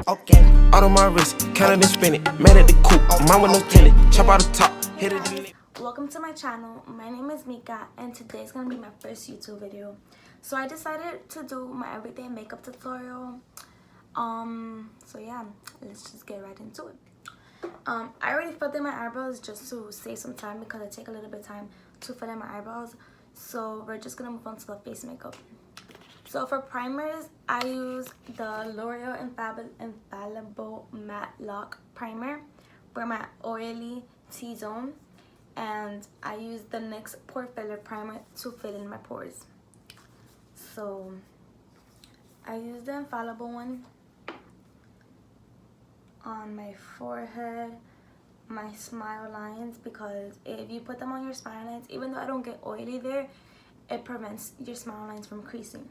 Okay, out on my wrist, counted and spin it. Mad at the coupe, mine with no tenant. Chop out the top, hit it in it. Welcome to my channel. My name is Mika and today's gonna be my first YouTube video. So I decided to do my everyday makeup tutorial. So yeah, let's just get right into it. I already filled in my eyebrows just to save some time because it takes a little bit of time to fill in my eyebrows. So we're just gonna move on to the face makeup. So for primers, I use the L'Oreal Infallible Matte Lock Primer for my oily T-zone. And I use the NYX Pore Filler Primer to fill in my pores. So I use the Infallible one on my forehead, my smile lines, because if you put them on your smile lines, even though I don't get oily there, it prevents your smile lines from creasing.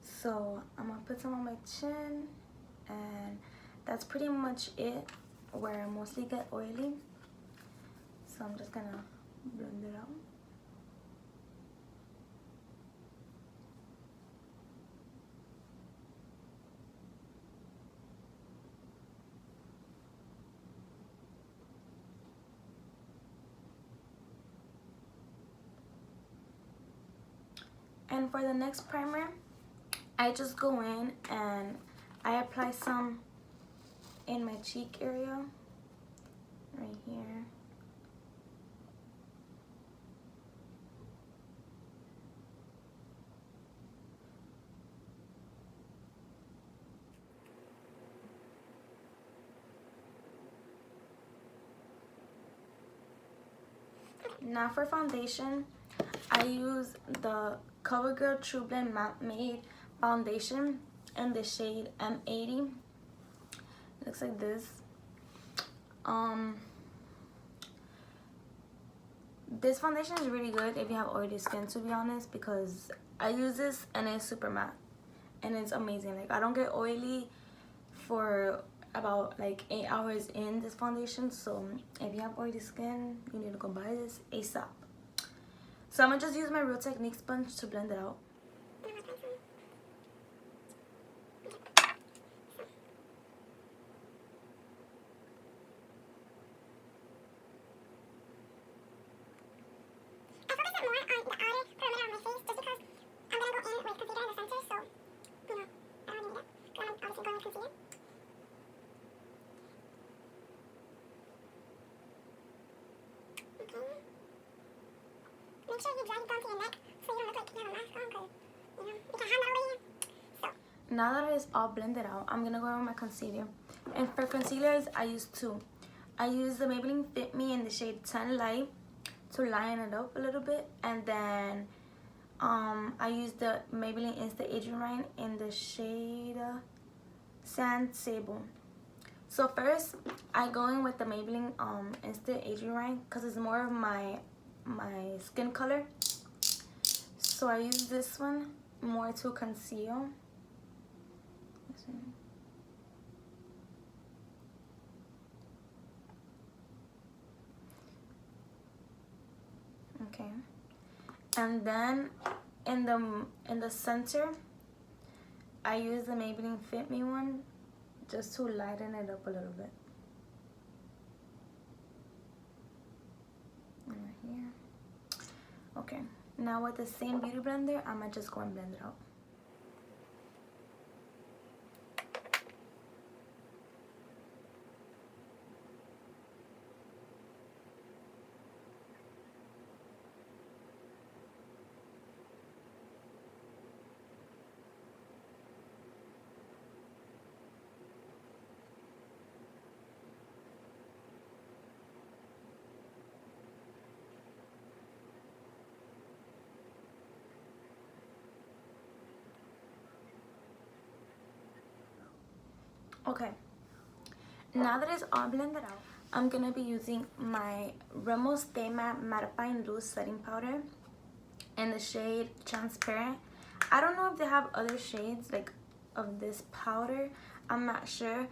So I'm gonna put some on my chin, and that's pretty much it where I mostly get oily. So I'm just gonna blend it out. And for the next primer, I just go in and I apply some in my cheek area, right here. Now for foundation, I use the CoverGirl True Blend Matte Made Foundation in the shade M80. It looks like this. This foundation is really good if you have oily skin, to be honest, because I use this and it's super matte and it's amazing. Like, I don't get oily for about like 8 hours in this foundation. So if you have oily skin, you need to go buy this ASAP. So I'm gonna just use my Real Technique sponge to blend it out. Make sure you drag it down to your neck so you don't look like you have a mask on, because you can have that over here. So now that it's all blended out, I'm gonna go in with my concealer. And for concealers, I use two. I use the Maybelline Fit Me in the shade 10 Light to line it up a little bit, and then I use the Maybelline Insta Aging Line in the shade Sand Sable. So first, I go in with the Maybelline Insta Aging Line because it's more of my skin color. So I use this one more to conceal. Okay, and then in the center, I use the Maybelline Fit Me one just to lighten it up a little bit. Right here. Okay, now with the same beauty blender, I'm gonna just go and blend it out. Okay, now that it's all blended out, I'm gonna be using my Rimmel Stay Matte Mattifying Loose Setting Powder in the shade Transparent. I don't know if they have other shades like of this powder, I'm not sure,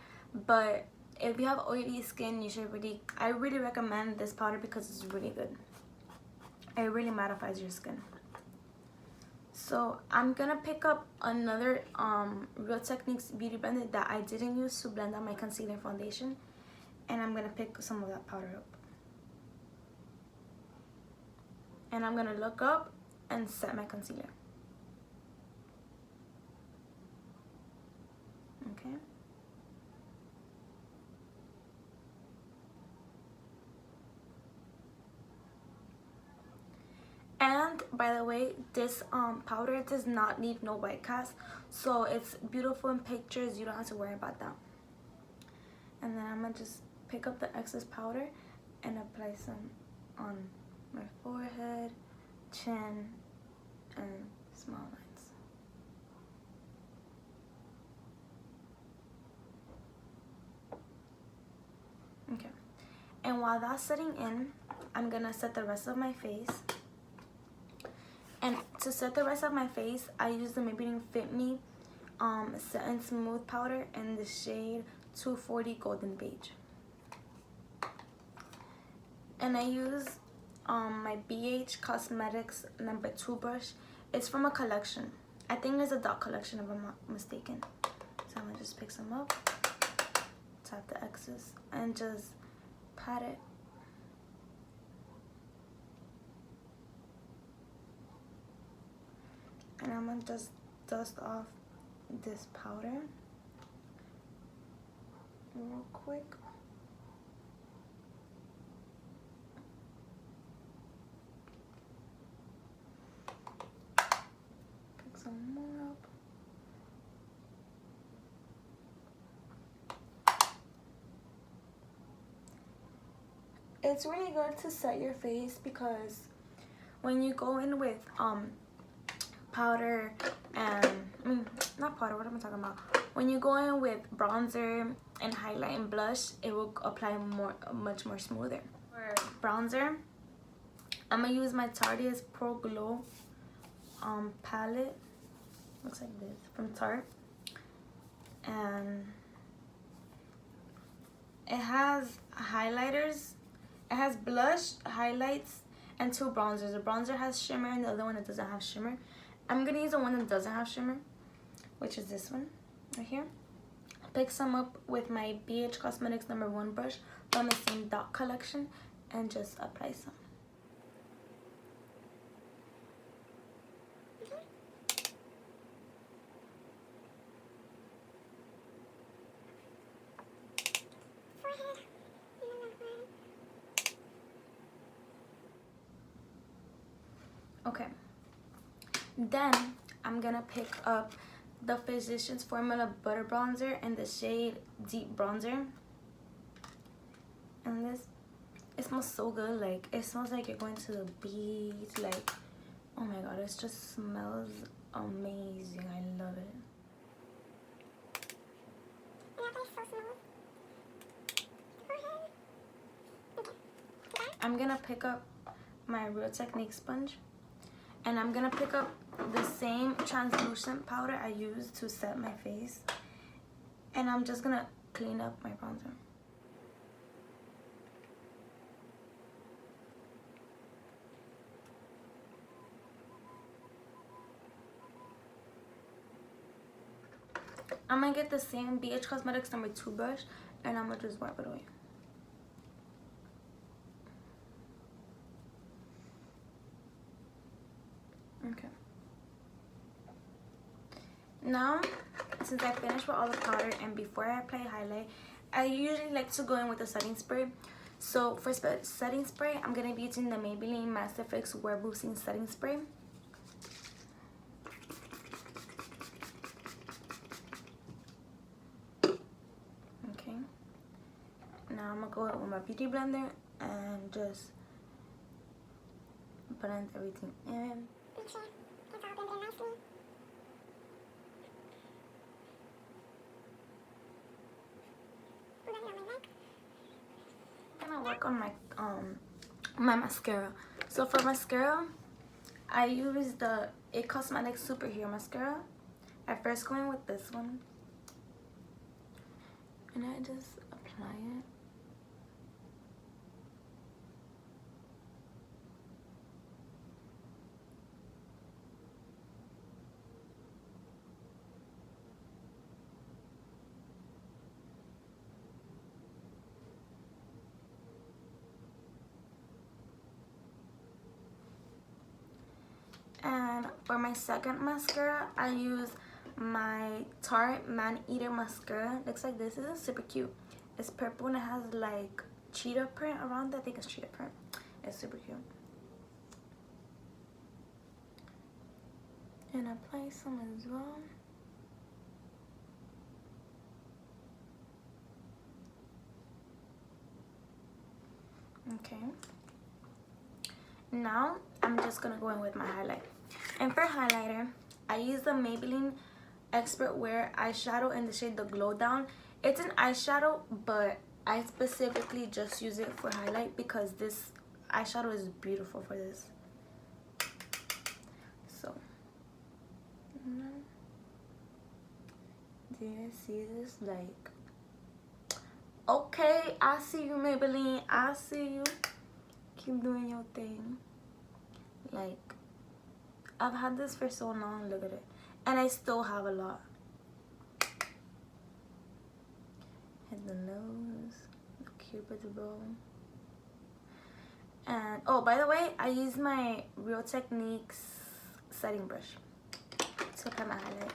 but if you have oily skin, you should I really recommend this powder because it's really good. It really mattifies your skin. So I'm gonna pick up another Real Techniques beauty blender that I didn't use to blend out my concealer and foundation, and I'm gonna pick some of that powder up. And I'm gonna look up and set my concealer. Okay. And by the way, this powder does not need no white cast, so it's beautiful in pictures. You don't have to worry about that. And then I'm gonna just pick up the excess powder and apply some on my forehead, chin, and small lines. Okay, and while that's setting in, I'm gonna set the rest of my face. And to set the rest of my face, I use the Maybelline Fit Me Set and Smooth powder in the shade 240 Golden Beige. And I use my BH Cosmetics number 2 brush. It's from a collection. I think it's a dot collection if I'm not mistaken. So I'm gonna just pick some up, tap the excess, and just pat it. And I'm gonna just dust off this powder real quick. Pick some more up. It's really good to set your face because when you go in with powder and not powder, what am I talking about? When you go in with bronzer and highlight and blush, it will apply much more smoother. For bronzer, I'm gonna use my Tarte's Pro Glow palette. Looks like this from Tarte, and it has highlighters, it has blush, highlights, and 2 bronzers. The bronzer has shimmer and the other one that doesn't have shimmer. I'm gonna use the one that doesn't have shimmer, which is this one right here. Pick some up with my BH Cosmetics number 1 brush from the same dot collection and just apply some. Okay. Then I'm gonna pick up the Physicians Formula Butter Bronzer in the shade Deep Bronzer. And this, it smells so good. Like, it smells like you're going to the beach. Like, oh my god, it just smells amazing. I love it. I'm gonna pick up my Real Techniques sponge, and I'm gonna pick up the same translucent powder I used to set my face, and I'm just gonna clean up my bronzer. I'm gonna get the same BH Cosmetics number 2 brush, and I'm gonna just wipe it away. Okay. Now, since I finished with all the powder and before I apply highlight, I usually like to go in with a setting spray. So for setting spray, I'm going to be using the Maybelline Master Fix Wear Boosting Setting Spray. Okay. Now I'm going to go in with my beauty blender and just blend everything in. I'm gonna work on my mascara. So for mascara, I use the IT Cosmetics Superhero mascara. I first go in with this one, and I just apply it. And for my second mascara, I use my Tarte Man Eater mascara. Looks like this. Is super cute. It's purple and it has like cheetah print around it. I think it's cheetah print. It's super cute. And apply some as well. Okay. Now I'm just gonna go in with my highlight. And for highlighter, I use the Maybelline Expert Wear eyeshadow in the shade The Glow Down. It's an eyeshadow, but I specifically just use it for highlight because this eyeshadow is beautiful for this. So, do you see this? Like, okay, I see you, Maybelline. I see you. Keep doing your thing. Like, I've had this for so long. Look at it. And I still have a lot. Hit the nose, the cupid's bow. And oh, by the way, I use my Real Techniques setting brush to apply my highlight.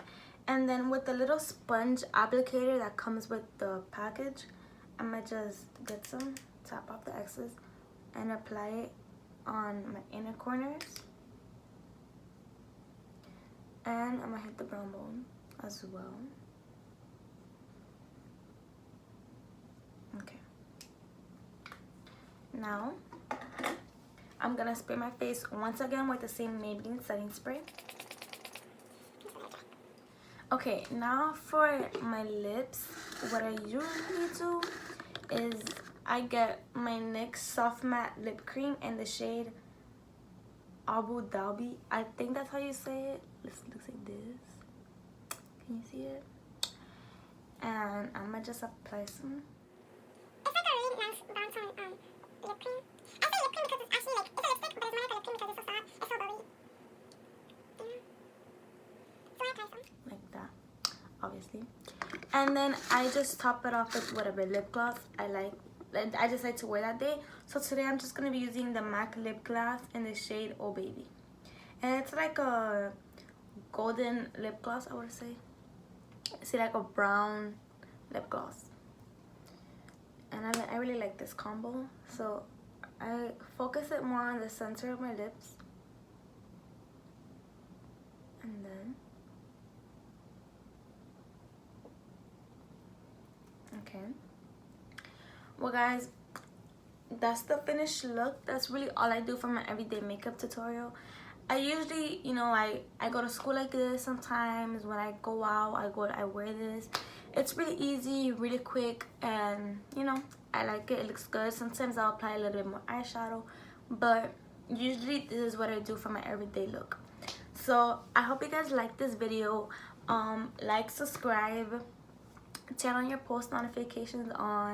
And then with the little sponge applicator that comes with the package, I'm gonna just get some, tap off the excess, and apply it on my inner corners. And I'm gonna hit the brown bone as well. Okay. Now, I'm gonna spray my face once again with the same Maybelline setting spray. Okay, now for my lips, what I usually do is I get my NYX Soft Matte Lip Cream in the shade Abu Dhabi. I think that's how you say it. This looks like this. Can you see it? And I'm gonna just apply some. It's like a really nice brown tone lip cream. I say lip cream because it's actually like, it's a lipstick, but it's more like a lip cream because it's so soft. It's so bubbly. Yeah. So I apply some. Like that, obviously. And then I just top it off with whatever lip gloss I like. I just like to wear that day. So today I'm just going to be using the MAC lip gloss in the shade Oh Baby. And it's like a golden lip gloss, I would say. See, like a brown lip gloss. And I really like this combo. So I focus it more on the center of my lips. And then, okay. Well guys, that's the finished look. That's really all I do for my everyday makeup tutorial. I usually, you know, I go to school like this sometimes. When I go out, I wear this. It's really easy, really quick, and you know, I like it. It looks good. Sometimes I'll apply a little bit more eyeshadow, but usually this is what I do for my everyday look. So I hope you guys like this video. Like, subscribe, turn on your post notifications on.